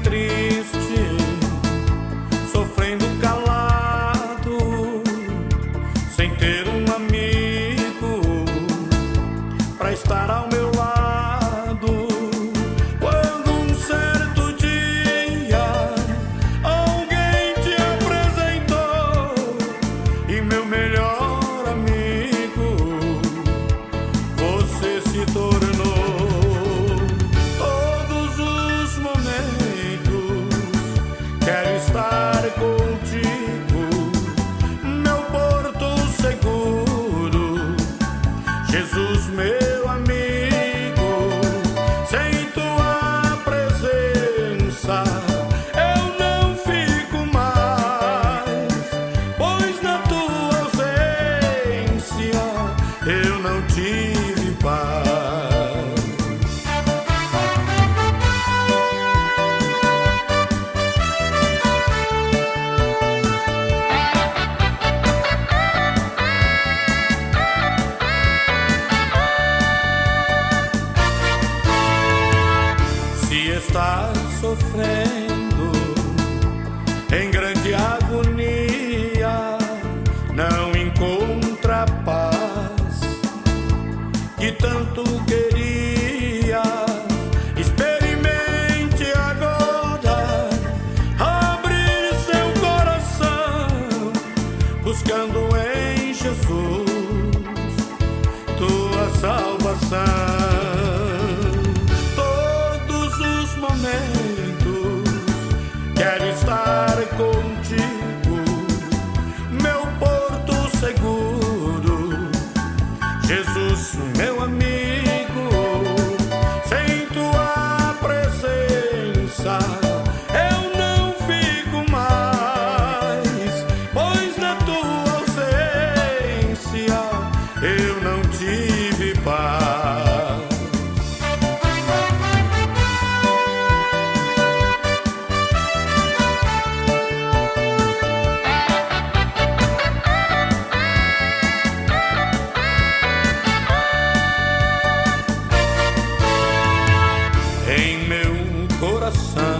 triste, sofrendo calado, sem ter um amigo pra estar ao meu lado. Quando um certo dia alguém te apresentou e meu melhor amigo você se tornou. Quero estar contigo, meu porto seguro, Jesus, meu amigo. Sem tua presença eu não fico mais, pois na tua ausência eu não tive paz. Está sofrendo em grande agonia, não encontra paz que tanto queria. Experimente agora abrir seu coração, buscando em Jesus tua salvação. Quero estar contigo, meu porto seguro, Jesus, meu amigo. Sem tua presença eu não fico mais, pois na tua ausência eu não tive paz. Em meu coração